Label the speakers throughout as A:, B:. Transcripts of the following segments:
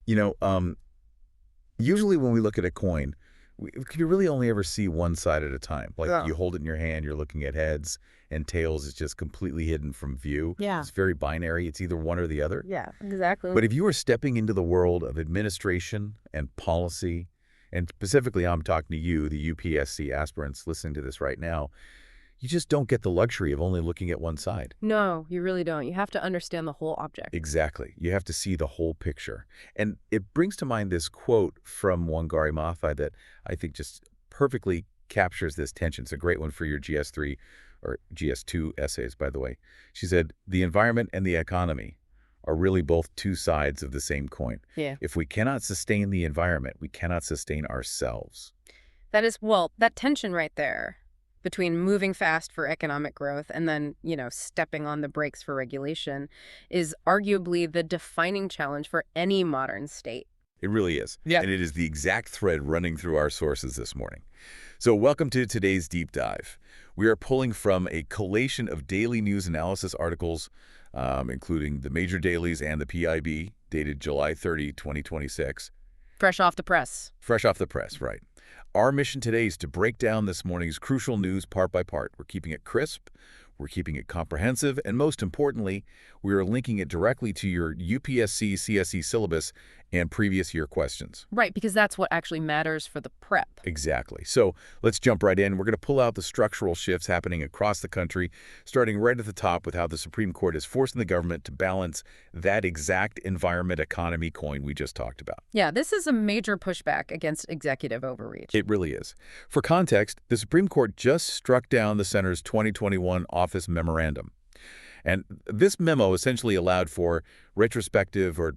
A: You know, usually when we look at a coin, we can really only ever see one side at a time. Like
B: Yeah.
A: you hold it in your hand, you're looking at heads, and tails is just completely hidden from view.
B: Yeah.
A: It's very binary. It's either one or the other.
B: Yeah, exactly.
A: But if you are stepping into the world of administration and policy, and specifically I'm talking to you, the UPSC aspirants listening to this right now, you just don't get the luxury of only looking at one side.
B: No, you really don't. You have to understand the whole object.
A: Exactly. You have to see the whole picture. And it brings to mind this quote from Wangari Maathai that I think just perfectly captures this tension. It's a great one for your GS3 or GS2 essays, by the way. She said, "The environment and the economy are really both two sides of the same coin.
B: Yeah.
A: If we cannot sustain the environment, we cannot sustain ourselves."
B: That is, well, that tension right there between moving fast for economic growth and then, stepping on the brakes for regulation is arguably the defining challenge for any modern state.
A: It really is.
B: Yeah.
A: And it is the exact thread running through our sources this morning. So welcome to today's deep dive. We are pulling from a collation of daily news analysis articles, including the major dailies and the PIB, dated July 30, 2026.
B: Fresh off the press.
A: Fresh off the press, right. Our mission today is to break down this morning's crucial news part by part. We're keeping it crisp, we're keeping it comprehensive, and most importantly, we are linking it directly to your UPSC CSE syllabus and previous year questions.
B: Right, because that's what actually matters for the prep.
A: Exactly. So let's jump right in. We're going to pull out the structural shifts happening across the country, starting right at the top with how the Supreme Court is forcing the government to balance that exact environment economy coin we just talked about.
B: Yeah, this is a major pushback against executive overreach.
A: It really is. For context, the Supreme Court just struck down the center's 2021 office memorandum. And this memo essentially allowed for retrospective or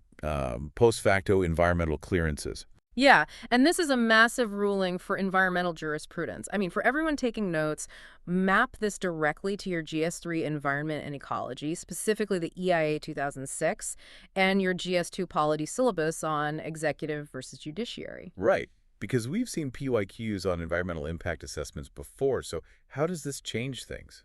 A: post facto environmental clearances.
B: Yeah, and this is a massive ruling for environmental jurisprudence. I mean, for everyone taking notes, map this directly to your GS3 Environment and Ecology, specifically the EIA 2006, and your GS2 Polity syllabus on executive versus judiciary.
A: Right, because we've seen PYQs on environmental impact assessments before, so how does this change things?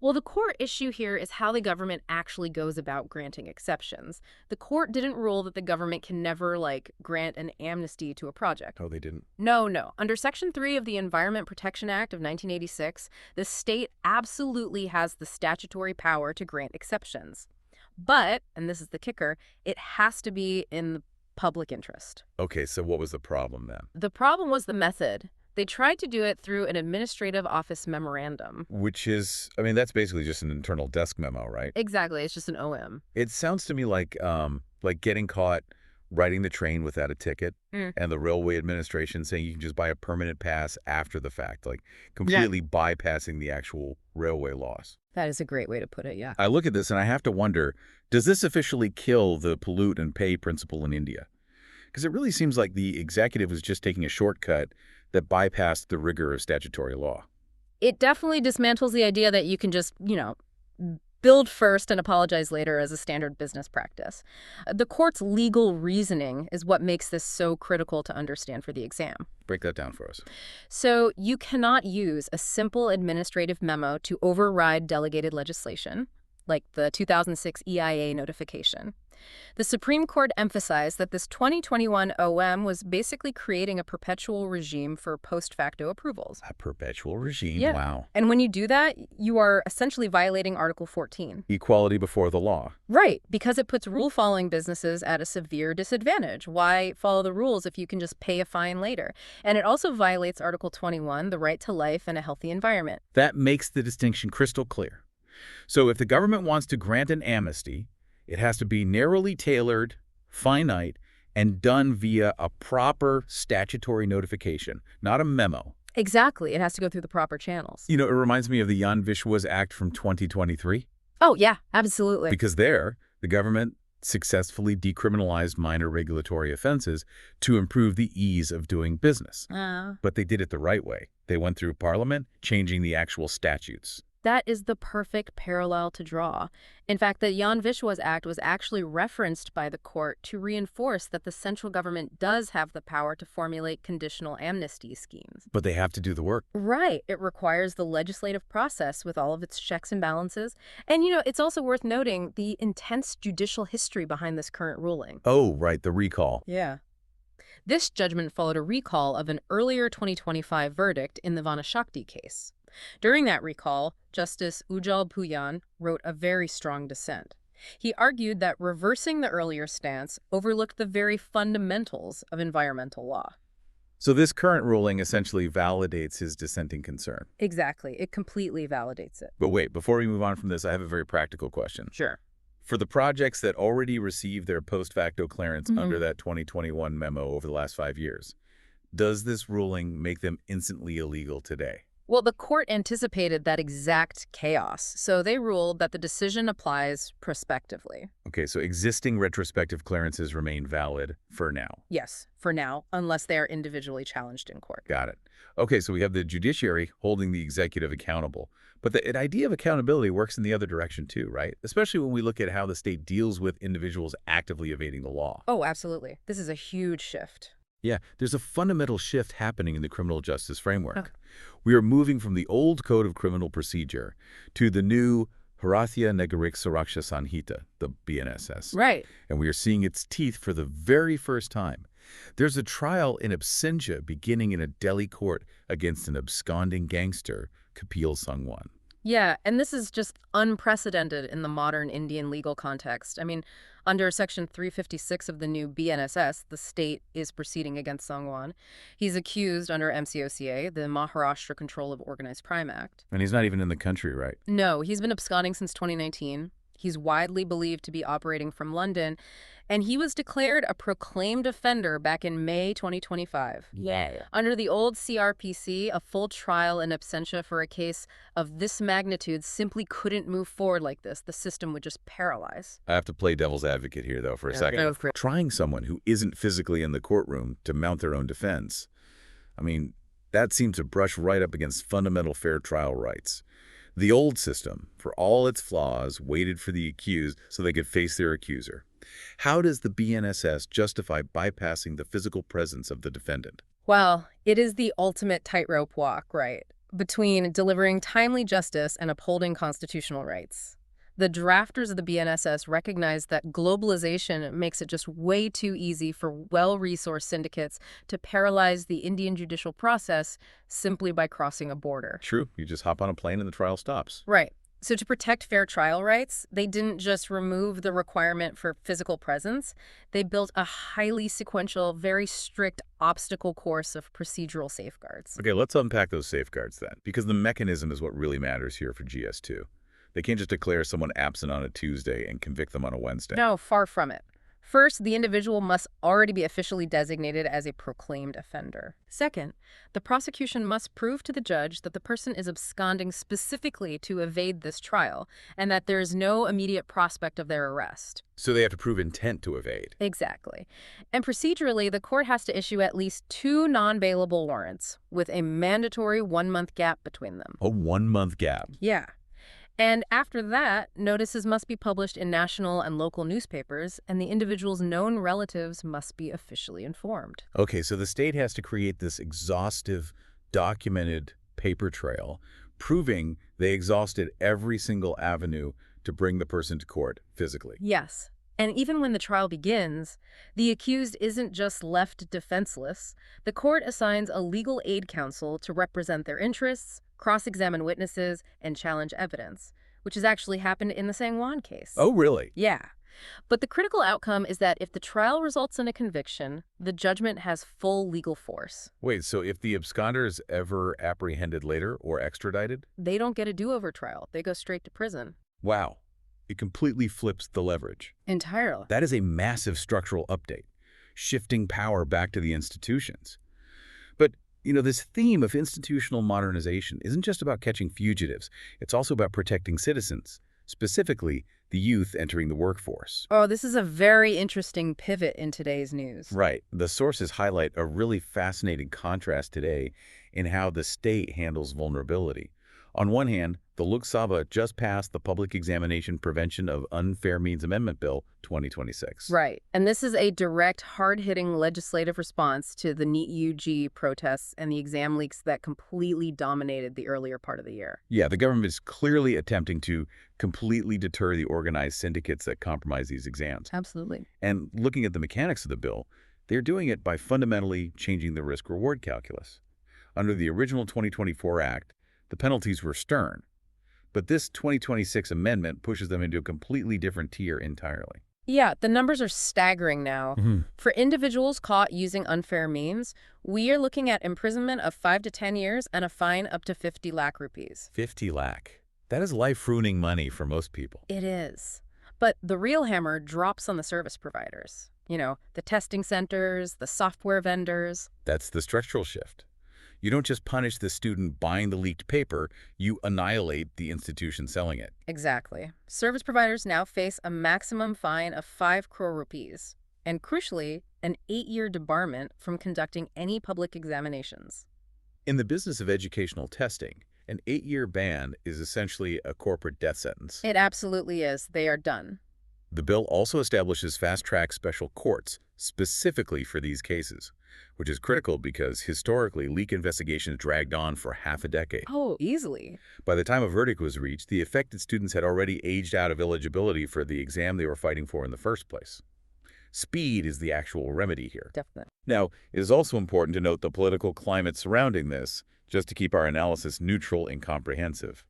B: Well, the core issue here is how the government actually goes about granting exceptions. The court didn't rule that the government can never, grant an amnesty to a project.
A: Oh, they didn't?
B: No. Under Section 3 of the Environment Protection Act of 1986, the state absolutely has the statutory power to grant exceptions. But, and this is the kicker, it has to be in the public interest.
A: Okay, so what was the problem then?
B: The problem was the method. They tried to do it through an administrative office memorandum.
A: Which is, I mean, that's basically just an internal desk memo, right?
B: Exactly. It's just an OM.
A: It sounds to me like getting caught riding the train without a ticket and the railway administration saying you can just buy a permanent pass after the fact, like completely bypassing the actual railway laws.
B: That is a great way to put it, yeah.
A: I look at this and I have to wonder, does this officially kill the pollute and pay principle in India? Because it really seems like the executive was just taking a shortcut that bypassed the rigor of statutory law.
B: It definitely dismantles the idea that you can just, build first and apologize later as a standard business practice. The court's legal reasoning is what makes this so critical to understand for the exam.
A: Break that down for us.
B: So you cannot use a simple administrative memo to override delegated legislation, like the 2006 EIA notification. The Supreme Court emphasized that this 2021 OM was basically creating a perpetual regime for post facto approvals.
A: A perpetual regime,
B: Yeah.
A: wow.
B: And when you do that, you are essentially violating Article 14.
A: Equality before the law.
B: Right, because it puts rule-following businesses at a severe disadvantage. Why follow the rules if you can just pay a fine later? And it also violates Article 21, the right to life and a healthy environment.
A: That makes the distinction crystal clear. So if the government wants to grant an amnesty, it has to be narrowly tailored, finite, and done via a proper statutory notification, not a memo.
B: Exactly. It has to go through the proper channels.
A: You know, it reminds me of the Jan Vishwas Act from 2023.
B: Oh, yeah, absolutely.
A: Because there, the government successfully decriminalized minor regulatory offenses to improve the ease of doing business. But they did it the right way. They went through Parliament, changing the actual statutes.
B: That is the perfect parallel to draw. In fact, the Jan Vishwas Act was actually referenced by the court to reinforce that the central government does have the power to formulate conditional amnesty schemes.
A: But they have to do the work.
B: Right. It requires the legislative process with all of its checks and balances. And, it's also worth noting the intense judicial history behind this current ruling.
A: Oh, right, the recall.
B: Yeah. This judgment followed a recall of an earlier 2025 verdict in the Vanashakti case. During that recall, Justice Ujjal Bhuyan wrote a very strong dissent. He argued that reversing the earlier stance overlooked the very fundamentals of environmental law.
A: So this current ruling essentially validates his dissenting concern.
B: Exactly. It completely validates it.
A: But wait, before we move on from this, I have a very practical question.
B: Sure.
A: For the projects that already received their post facto clearance under that 2021 memo over the last 5 years, does this ruling make them instantly illegal today?
B: Well, the court anticipated that exact chaos, so they ruled that the decision applies prospectively.
A: Okay, so existing retrospective clearances remain valid for now.
B: Yes, for now, unless they are individually challenged in court.
A: Got it. Okay, so we have the judiciary holding the executive accountable. But the idea of accountability works in the other direction too, right? Especially when we look at how the state deals with individuals actively evading the law.
B: Oh, absolutely. This is a huge shift.
A: Yeah, there's a fundamental shift happening in the criminal justice framework. We are moving from the old Code of Criminal Procedure to the new Bharatiya Nagarik Suraksha Sanhita, the BNSS.
B: Right.
A: And we are seeing its teeth for the very first time. There's a trial in absentia beginning in a Delhi court against an absconding gangster, Kapil Sangwan.
B: Yeah, and this is just unprecedented in the modern Indian legal context. I mean, under Section 356 of the new BNSS, the state is proceeding against Sangwan. He's accused under MCOCA, the Maharashtra Control of Organized Crime Act.
A: And he's not even in the country, right?
B: No, he's been absconding since 2019. He's widely believed to be operating from London, and he was declared a proclaimed offender back in May 2025.
A: Yeah.
B: Under the old CRPC, a full trial in absentia for a case of this magnitude simply couldn't move forward like this. The system would just paralyze.
A: I have to play devil's advocate here, though, for a second. Trying someone who isn't physically in the courtroom to mount their own defense, I mean, that seems to brush right up against fundamental fair trial rights. The old system, for all its flaws, waited for the accused so they could face their accuser. How does the BNSS justify bypassing the physical presence of the defendant?
B: Well, it is the ultimate tightrope walk, right, between delivering timely justice and upholding constitutional rights. The drafters of the BNSS recognize that globalization makes it just way too easy for well-resourced syndicates to paralyze the Indian judicial process simply by crossing a border.
A: True. You just hop on a plane and the trial stops.
B: Right. So to protect fair trial rights, they didn't just remove the requirement for physical presence. They built a highly sequential, very strict obstacle course of procedural safeguards.
A: Okay, let's unpack those safeguards then, because the mechanism is what really matters here for GS2. They can't just declare someone absent on a Tuesday and convict them on a Wednesday.
B: No, far from it. First, the individual must already be officially designated as a proclaimed offender. Second, the prosecution must prove to the judge that the person is absconding specifically to evade this trial and that there is no immediate prospect of their arrest.
A: So they have to prove intent to evade.
B: Exactly. And procedurally, the court has to issue at least 2 non-bailable warrants with a mandatory 1-month gap between them.
A: A 1-month gap.
B: Yeah. And after that, notices must be published in national and local newspapers, and the individual's known relatives must be officially informed.
A: Okay, so the state has to create this exhaustive, documented paper trail, proving they exhausted every single avenue to bring the person to court physically.
B: Yes. And even when the trial begins, the accused isn't just left defenseless. The court assigns a legal aid counsel to represent their interests, cross-examine witnesses, and challenge evidence, which has actually happened in the Sangwan case.
A: Oh, really?
B: Yeah. But the critical outcome is that if the trial results in a conviction, the judgment has full legal force.
A: Wait, so if the absconder is ever apprehended later or extradited?
B: They don't get a do-over trial. They go straight to prison.
A: Wow. It completely flips the leverage.
B: Entirely.
A: That is a massive structural update, shifting power back to the institutions. But, this theme of institutional modernization isn't just about catching fugitives. It's also about protecting citizens, specifically the youth entering the workforce.
B: Oh, this is a very interesting pivot in today's news.
A: Right. The sources highlight a really fascinating contrast today in how the state handles vulnerability. On one hand, the Lok Sabha just passed the Public Examination Prevention of Unfair Means Amendment Bill 2026.
B: Right. And this is a direct, hard-hitting legislative response to the NEET UG protests and the exam leaks that completely dominated the earlier part of the year.
A: Yeah, the government is clearly attempting to completely deter the organized syndicates that compromise these exams.
B: Absolutely.
A: And looking at the mechanics of the bill, they're doing it by fundamentally changing the risk-reward calculus. Under the original 2024 Act, the penalties were stern, but this 2026 amendment pushes them into a completely different tier entirely.
B: Yeah, the numbers are staggering now.
A: Mm-hmm.
B: For individuals caught using unfair means, we are looking at imprisonment of 5 to 10 years and a fine up to 50 lakh rupees.
A: 50 lakh. That is life-ruining money for most people.
B: It is. But the real hammer drops on the service providers. You know, the testing centers, the software vendors.
A: That's the structural shift. You don't just punish the student buying the leaked paper, you annihilate the institution selling it.
B: Exactly. Service providers now face a maximum fine of 5 crore rupees, and crucially, an 8-year debarment from conducting any public examinations.
A: In the business of educational testing, an 8-year ban is essentially a corporate death sentence.
B: It absolutely is. They are done.
A: The bill also establishes fast-track special courts specifically for these cases, which is critical because historically leak investigations dragged on for half a decade.
B: Oh, easily.
A: By the time a verdict was reached, the affected students had already aged out of eligibility for the exam they were fighting for in the first place. Speed is the actual remedy here.
B: Definitely.
A: Now, it is also important to note the political climate surrounding this, just to keep our analysis neutral and comprehensive.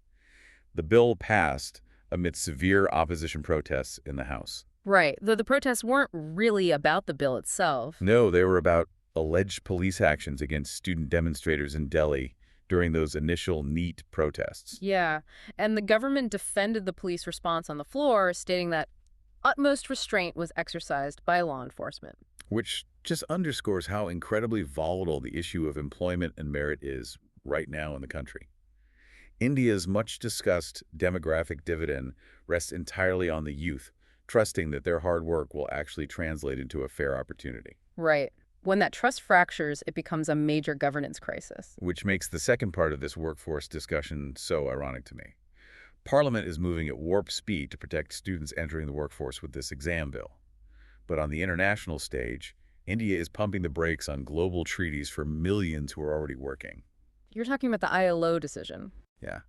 A: The bill passed amidst severe opposition protests in the House.
B: Right, though the protests weren't really about the bill itself.
A: No, they were about alleged police actions against student demonstrators in Delhi during those initial NEET protests.
B: Yeah, and the government defended the police response on the floor, stating that utmost restraint was exercised by law enforcement.
A: Which just underscores how incredibly volatile the issue of employment and merit is right now in the country. India's much-discussed demographic dividend rests entirely on the youth, trusting that their hard work will actually translate into a fair opportunity.
B: Right. When that trust fractures, it becomes a major governance crisis.
A: Which makes the second part of this workforce discussion so ironic to me. Parliament is moving at warp speed to protect students entering the workforce with this exam bill. But on the international stage, India is pumping the brakes on global treaties for millions who are already working.
B: You're talking about the ILO decision.
A: Yeah.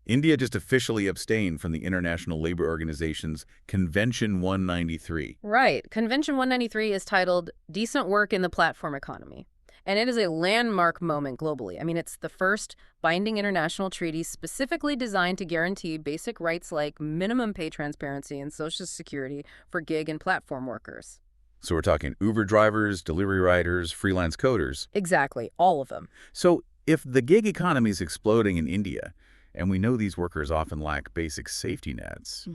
A: India just officially abstained from the International Labor Organization's Convention 193.
B: Right. Convention 193 is titled Decent Work in the Platform Economy. And it is a landmark moment globally. I mean, it's the first binding international treaty specifically designed to guarantee basic rights like minimum pay transparency and Social Security for gig and platform workers.
A: So we're talking Uber drivers, delivery riders, freelance coders.
B: Exactly. All of them.
A: So if the gig economy is exploding in India, and we know these workers often lack basic safety nets,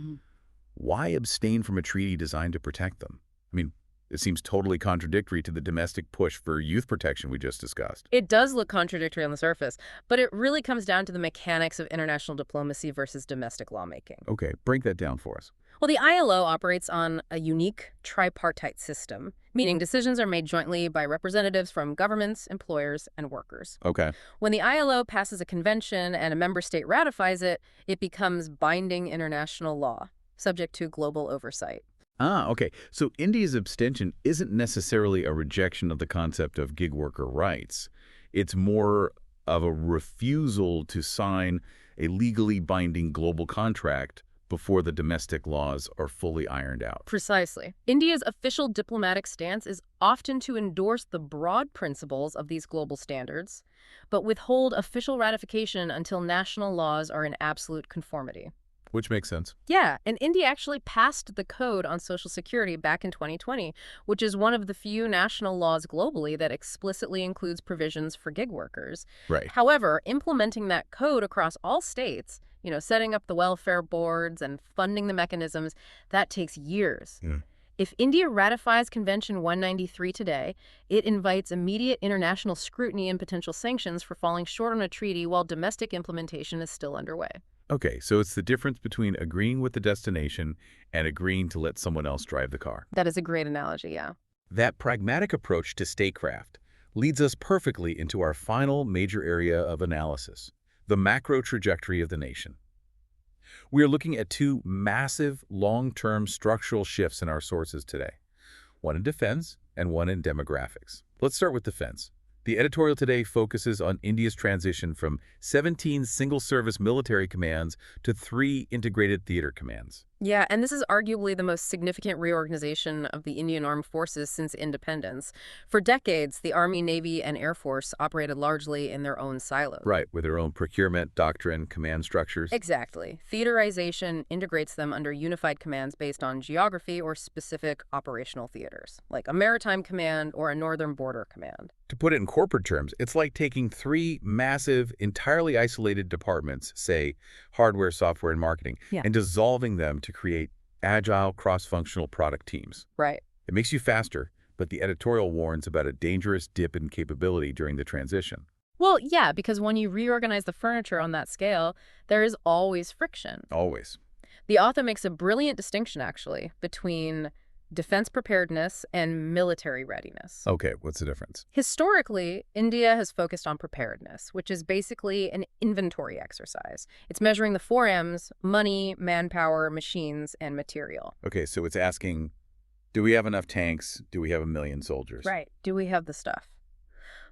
A: why abstain from a treaty designed to protect them? I mean, it seems totally contradictory to the domestic push for youth protection we just discussed.
B: It does look contradictory on the surface, but it really comes down to the mechanics of international diplomacy versus domestic lawmaking.
A: Okay, break that down for us.
B: Well, the ILO operates on a unique tripartite system, meaning decisions are made jointly by representatives from governments, employers, and workers.
A: Okay.
B: When the ILO passes a convention and a member state ratifies it, it becomes binding international law, subject to global oversight.
A: Ah, okay. So India's abstention isn't necessarily a rejection of the concept of gig worker rights. It's more of a refusal to sign a legally binding global contract before the domestic laws are fully ironed out.
B: Precisely. India's official diplomatic stance is often to endorse the broad principles of these global standards, but withhold official ratification until national laws are in absolute conformity.
A: Which makes sense.
B: Yeah, and India actually passed the Code on Social Security back in 2020, which is one of the few national laws globally that explicitly includes provisions for gig workers.
A: Right.
B: However, implementing that code across all states, setting up the welfare boards and funding the mechanisms, that takes years.
A: Yeah.
B: If India ratifies Convention 193 today, it invites immediate international scrutiny and potential sanctions for falling short on a treaty while domestic implementation is still underway.
A: Okay, so it's the difference between agreeing with the destination and agreeing to let someone else drive the car.
B: That is a great analogy, yeah.
A: That pragmatic approach to statecraft leads us perfectly into our final major area of analysis, the macro trajectory of the nation. We are looking at two massive, long-term structural shifts in our sources today, one in defense and one in demographics. Let's start with defense. The editorial today focuses on India's transition from 17 single-service military commands to 3 integrated theater commands.
B: Yeah, and this is arguably the most significant reorganization of the Indian Armed Forces since independence. For decades, the Army, Navy, and Air Force operated largely in their own silos.
A: Right, with their own procurement, doctrine, command structures.
B: Exactly. Theaterization integrates them under unified commands based on geography or specific operational theaters, like a maritime command or a northern border command.
A: To put it in corporate terms, it's like taking 3 massive, entirely isolated departments, say hardware, software, and marketing, and dissolving them to create agile, cross-functional product teams.
B: Right.
A: It makes you faster, but the editorial warns about a dangerous dip in capability during the transition.
B: Well, yeah, because when you reorganize the furniture on that scale, there is always friction.
A: Always.
B: The author makes a brilliant distinction, actually, between defense preparedness and military readiness.
A: Okay, what's the difference?
B: Historically, India has focused on preparedness, which is basically an inventory exercise. It's measuring the 4 M's: money, manpower, machines, and material.
A: Okay, so it's asking, do we have enough tanks? Do we have 1 million soldiers?
B: Right. Do we have the stuff?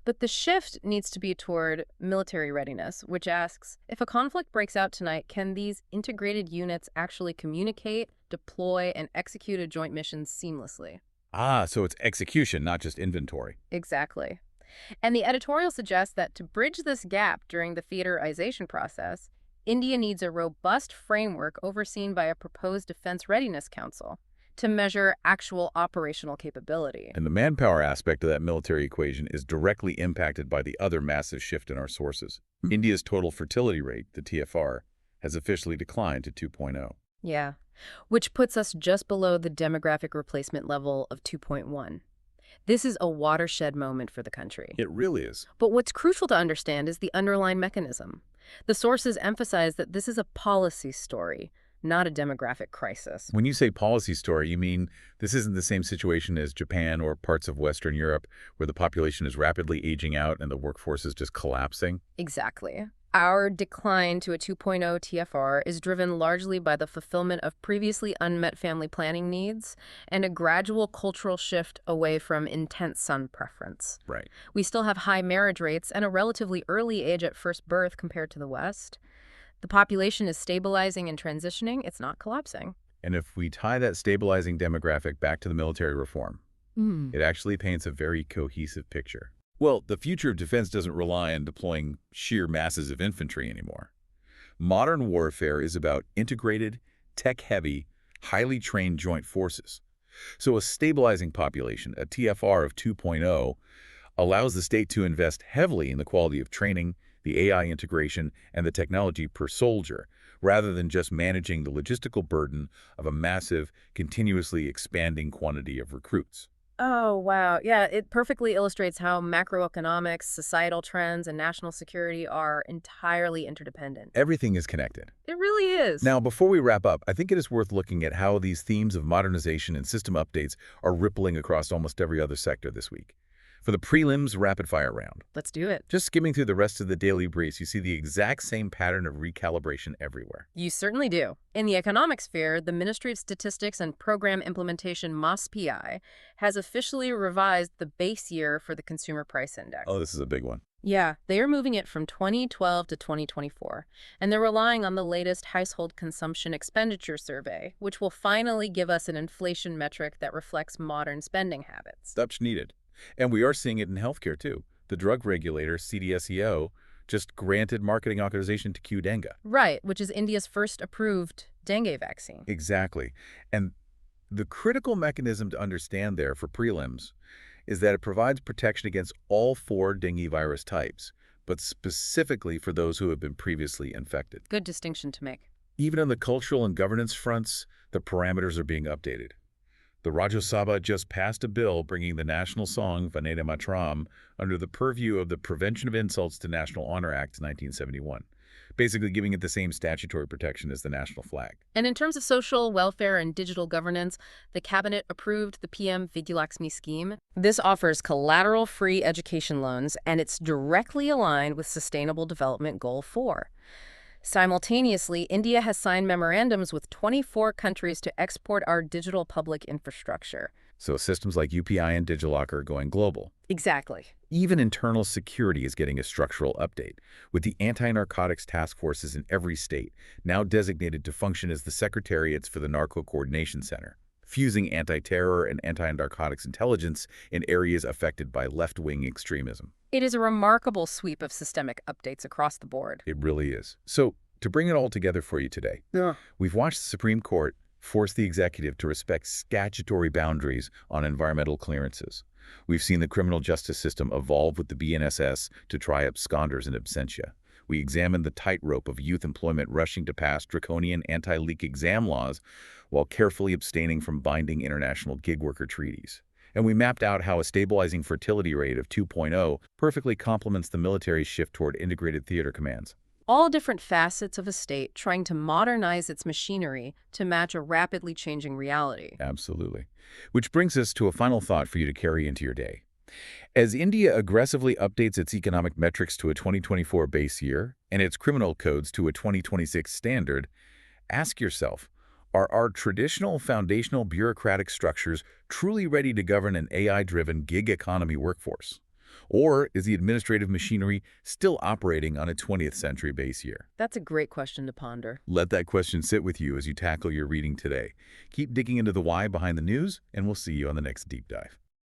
B: But the shift needs to be toward military readiness, which asks, if a conflict breaks out tonight, can these integrated units actually communicate, deploy, and execute a joint mission seamlessly?
A: Ah, so it's execution, not just inventory.
B: Exactly. And the editorial suggests that to bridge this gap during the theaterization process, India needs a robust framework overseen by a proposed Defense Readiness Council to measure actual operational capability.
A: And the manpower aspect of that military equation is directly impacted by the other massive shift in our sources. India's total fertility rate, the TFR, has officially declined to 2.0.
B: Yeah, which puts us just below the demographic replacement level of 2.1. This is a watershed moment for the country.
A: It really is.
B: But what's crucial to understand is the underlying mechanism. The sources emphasize that this is a policy story, not a demographic crisis.
A: When you say policy story, you mean this isn't the same situation as Japan or parts of Western Europe where the population is rapidly aging out and the workforce is just collapsing?
B: Exactly. Our decline to a 2.0 TFR is driven largely by the fulfillment of previously unmet family planning needs and a gradual cultural shift away from intense son preference.
A: Right.
B: We still have high marriage rates and a relatively early age at first birth compared to the West. The population is stabilizing and transitioning. It's not collapsing.
A: And if we tie that stabilizing demographic back to the military reform, it actually paints a very cohesive picture. Well, the future of defense doesn't rely on deploying sheer masses of infantry anymore. Modern warfare is about integrated, tech-heavy, highly trained joint forces. So a stabilizing population, a TFR of 2.0, allows the state to invest heavily in the quality of training, the AI integration, and the technology per soldier, rather than just managing the logistical burden of a massive, continuously expanding quantity of recruits.
B: Oh, wow. Yeah, it perfectly illustrates how macroeconomics, societal trends, and national security are entirely interdependent.
A: Everything is connected.
B: It really is.
A: Now, before we wrap up, I think it is worth looking at how these themes of modernization and system updates are rippling across almost every other sector this week. For the prelims rapid-fire round,
B: Let's do it.
A: just skimming through the rest of the daily briefs, you see the exact same pattern of recalibration everywhere.
B: You certainly do. In the economic sphere, the Ministry of Statistics and Program Implementation MOSPI has officially revised the base year for the Consumer Price Index.
A: Oh, this is a big one.
B: Yeah, they are moving it from 2012 to 2024, and they're relying on the latest Household Consumption Expenditure Survey, which will finally give us an inflation metric that reflects modern spending habits.
A: Much needed. And we are seeing it in healthcare, too. The drug regulator, CDSCO, just granted marketing authorization to Qdenga.
B: Right, which is India's first approved dengue vaccine.
A: Exactly. And the critical mechanism to understand there for prelims is that it provides protection against all 4 dengue virus types, but specifically for those who have been previously infected.
B: Good distinction to make.
A: Even on the cultural and governance fronts, the parameters are being updated. The Rajya Sabha just passed a bill bringing the national song Vande Mataram under the purview of the Prevention of Insults to National Honor Act 1971. basically giving it the same statutory protection as the national flag.
B: And in terms of social welfare and digital governance, the cabinet approved the PM Vidyalaxmi scheme. This offers collateral-free education loans, and it's directly aligned with Sustainable Development Goal 4. Simultaneously, India has signed memorandums with 24 countries to export our digital public infrastructure.
A: So systems like UPI and DigiLocker are going global.
B: Exactly.
A: Even internal security is getting a structural update, with the anti-narcotics task forces in every state now designated to function as the secretariats for the Narco Coordination Center, fusing anti-terror and anti-narcotics intelligence in areas affected by left-wing extremism.
B: It is a remarkable sweep of systemic updates across the board.
A: It really is. So, to bring it all together for you today, we've watched the Supreme Court force the executive to respect statutory boundaries on environmental clearances. We've seen the criminal justice system evolve with the BNSS to try absconders and absentia. We examined the tightrope of youth employment rushing to pass draconian anti-leak exam laws while carefully abstaining from binding international gig worker treaties. And we mapped out how a stabilizing fertility rate of 2.0 perfectly complements the military's shift toward integrated theater commands.
B: All different facets of a state trying to modernize its machinery to match a rapidly changing reality.
A: Absolutely. Which brings us to a final thought for you to carry into your day. As India aggressively updates its economic metrics to a 2024 base year and its criminal codes to a 2026 standard, ask yourself, are our traditional foundational bureaucratic structures truly ready to govern an AI-driven gig economy workforce? Or is the administrative machinery still operating on a 20th century base year?
B: That's a great question to ponder.
A: Let that question sit with you as you tackle your reading today. Keep digging into the why behind the news, and we'll see you on the next deep dive.